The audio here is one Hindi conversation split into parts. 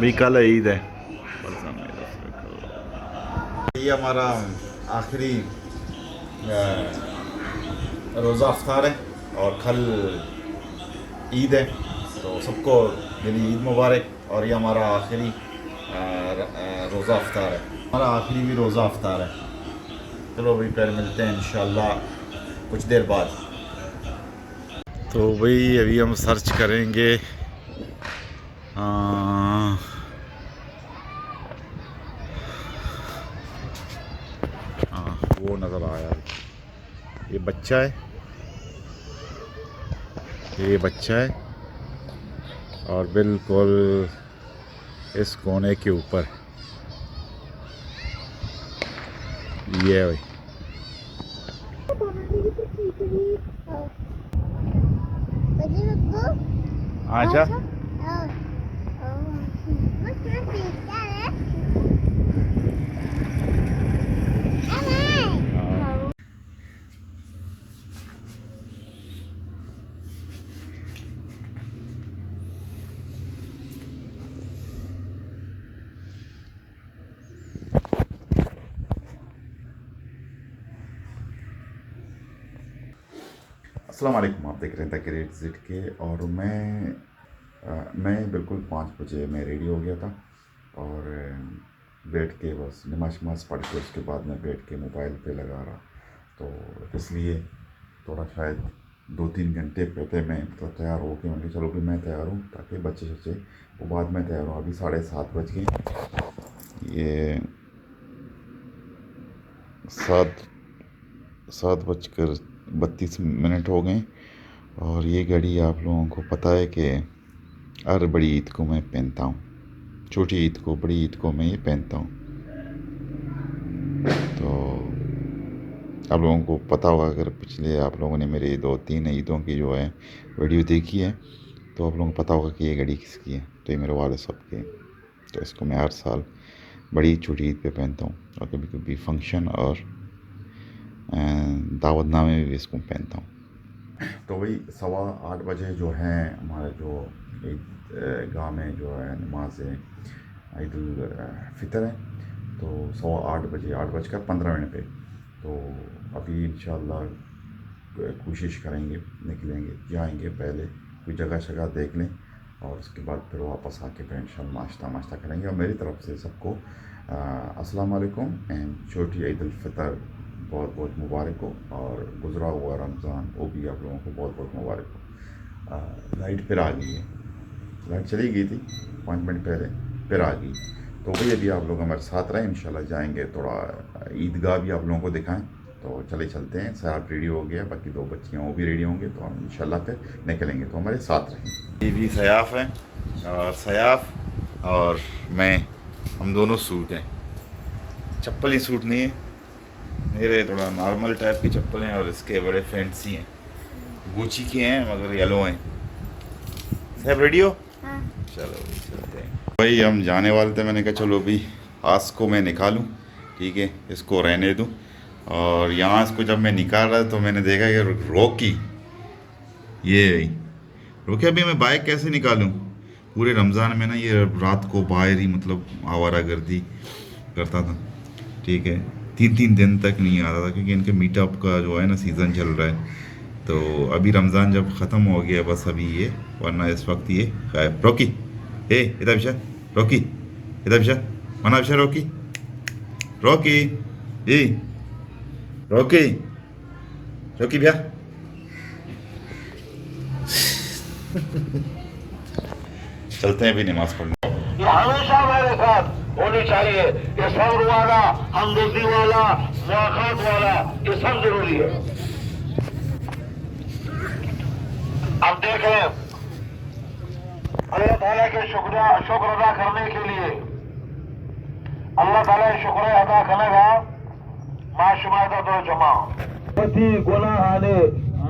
भी कल ईद है। ये हमारा आखिरी रोज़ा अफ्तार है और कल ईद है, तो सबको मेरी ईद मुबारक। और ये हमारा आखिरी रोज़ा अफ्तार है, हमारा आखिरी भी रोज़ा अफ्तार है। चलो भाई फिर मिलते हैं इंशाल्लाह कुछ देर बाद। तो भाई अभी हम सर्च करेंगे वो नज़र आया, ये बच्चा है, ये बच्चा है और बिल्कुल इस कोने के ऊपर ये है भाई। अच्छा अस्सलाम वालेकुम, आप देख रहे हैं द ग्रेट ज़िड के। और मैं बिल्कुल 5 बजे मैं रेडी हो गया था और बैठ के बस नमाज पढ़ के उसके बाद मैं बैठ के मोबाइल पे लगा रहा, तो इसलिए थोड़ा शायद 2-3 घंटे पहले मैं मतलब तैयार हो के मैंने चलो भी मैं तैयार हूँ ताकि बच्चे वो बाद में तैयार हूँ। अभी 7:30 बज गए, ये 7:32 हो गए। और ये घड़ी आप लोगों को पता है कि हर बड़ी ईद को मैं पहनता हूँ, छोटी ईद को बड़ी ईद को मैं ये पहनता हूँ। तो आप लोगों को पता होगा, अगर पिछले आप लोगों ने मेरे 2-3 ईदों की जो है वीडियो देखी है तो आप लोगों को पता होगा कि ये घड़ी किसकी है। तो ये मेरे वालिद साहब की है, तो इसको मैं हर साल बड़ी छोटी ईद पे पहनता हूँ और कभी कभी फंक्शन और दावतनामे में भी इसको पहनता हूँ। तो वही 7:15 बजे जो है हमारे जो गाँव में जो है नमाज ईद उल फितर है, तो 8:15 बजे 8:15 पे। तो अभी इंशाल्लाह कोशिश करेंगे, निकलेंगे, जाएंगे, पहले कोई जगह देख लें और उसके बाद फिर वापस आके फिर इंशाल्लाह नाश्ता करेंगे। और मेरी तरफ से सबको अस्सलाम वालेकुम एंड छोटी ईद उल फितर बहुत बहुत मुबारक हो, और गुज़रा हुआ रमज़ान वो भी आप लोगों को बहुत बहुत मुबारक हो। लाइट फिर आ गई है, लाइट चली गई थी 5 मिनट पहले, फिर आ गई। तो वही अभी आप लोग हमारे साथ रहें, इंशाल्लाह जाएंगे, थोड़ा ईदगाह भी आप लोगों को दिखाएं। तो चलते हैं, सारा रेडी हो गया, बाकी 2 बच्चियाँ वो भी रेडी होंगे, तो हम इंशाल्लाह फिर निकलेंगे। तो हमारे साथ रहें। ये भी सयाफ़ है और सयाफ़ और मैं, हम दोनों सूट हैं। चप्पल ही सूट नहीं है मेरे, थोड़ा नॉर्मल टाइप की चप्पल हैं और इसके बड़े फैंसी हैं, गुची के हैं मगर येलो हैं। सब रेडी हो? हाँ। चलो चलते हैं भाई, हम जाने वाले थे, मैंने कहा चलो अभी आज को मैं निकालूं, ठीक है, इसको रहने दूं। और यहाँ इसको जब मैं निकाल रहा तो मैंने देखा कि रोकी, ये रोके, अभी मैं बाइक कैसे निकालूं? पूरे रमज़ान में ना ये रात को बाहर ही मतलब आवारागर्दी करता था, ठीक है, 3-3 दिन तक नहीं आता था क्योंकि इनके मीटअप का जो है ना सीज़न चल रहा है। तो अभी रमज़ान जब ख़त्म हो गया बस अभी ये, वरना इस वक्त ये गायब। रोकी इधर विशा, रोकी इधर विशा, मना विशा, रोकी रोकी रोकी रोकी भैया चलते हैं अभी नमाज पढ़ने। ये हमेशा हमारे साथ होनी चाहिए, ये सब्र वाला, हमदर्दी वाला, मुआखात वाला, ये सब जरूरी है। अब देखें, अल्लाह ताला के शुक्र अदा करने के लिए, अल्लाह ताला शुक्र अदा करेगा माशुमादा तो जमा पति गुनाह ने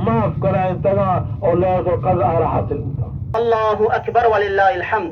माफ कराए तगा और तो कज़ा हासिल होता। अल्लाहु अकबर वलिल्लाहिल हम्द।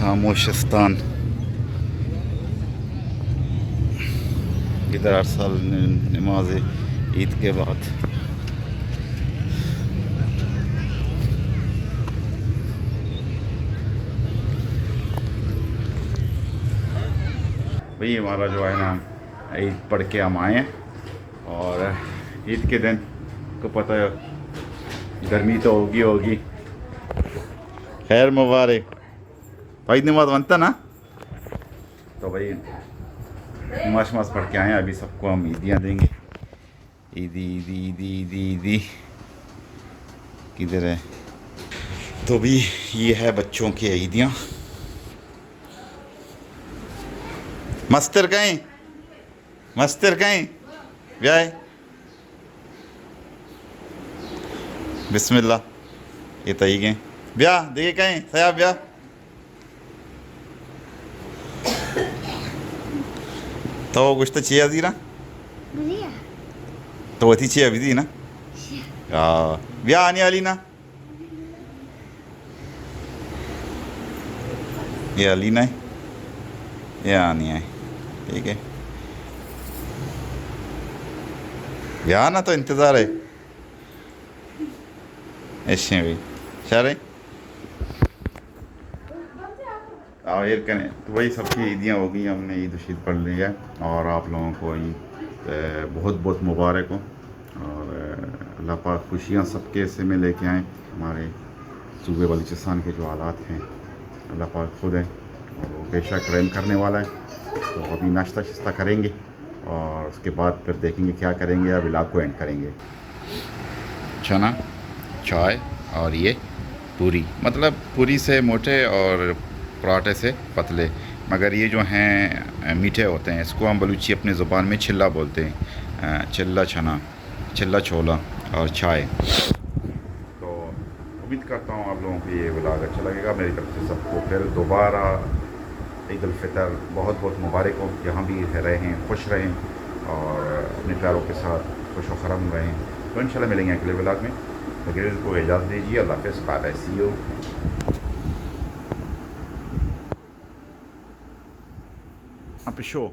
खामोशिस्तान। इधर हर साल नमाज ईद के बाद भाई हमारा जो है ना ईद पढ़ के हम आए हैं, और ईद के दिन को पता है गर्मी तो होगी। खैर मुबारक भाई, नमाज बनता ना। तो भाई नमाज पढ़ के आए हैं, अभी सबको हम ईदियाँ देंगे। ईदी ईदी ईदी ईदी ईदी किधर है? तो भी ये है बच्चों की ईदियाँ। मस्तर कहीं ब्याह बिस्मिल्लाह ये तई गए ब्याह देखिए कहीं सया ब्याह तो कुछ तो चाहिए थी ना, तो वही चाहिए अभी थी ना। ब्याह आने वाली ना, ये अलीना है, ये आनी है, ठीक है। ब्याह ना तो इंतज़ार है ऐसे भी सारे आयर करें। तो वही सबकी ईदियाँ हो गई, हमने ईद उशीद पढ़ ली है, और आप लोगों को ईद बहुत बहुत मुबारक हो, और अल्लाह पाक खुशियाँ सबके से में लेके आएँ। हमारे सूबे बलूचिस्तान के जो हालात हैं अल्लाह पाक खुद है, और वो बेशक रहम करने वाला है। तो अभी नाश्ता शिस्ता करेंगे, और उसके बाद फिर देखेंगे क्या करेंगे, अब इलाक़ को एंड करेंगे। चना चाय और ये पूरी, मतलब पूरी से मोटे और पराठे से पतले, मगर ये जो हैं मीठे होते हैं। इसको हम बलूची अपनी ज़ुबान में छिल्ला बोलते हैं। छिल्ला चना, छिल्ला छोला और चाय। तो उम्मीद करता हूँ आप लोगों को ये व्लॉग अच्छा लगेगा। मेरी तरफ से सबको फिर दोबारा ईद उल फितर बहुत बहुत मुबारक हो। जहाँ भी रहें खुश रहें, और अपने प्यारों के साथ खुश व खरम रहें। तो इंशाल्लाह मिलेंगे अगले व्लॉग में। तो को इजाज़त दीजिए। अल्लाह हाफ़िज़, bye bye, see you. Up a show.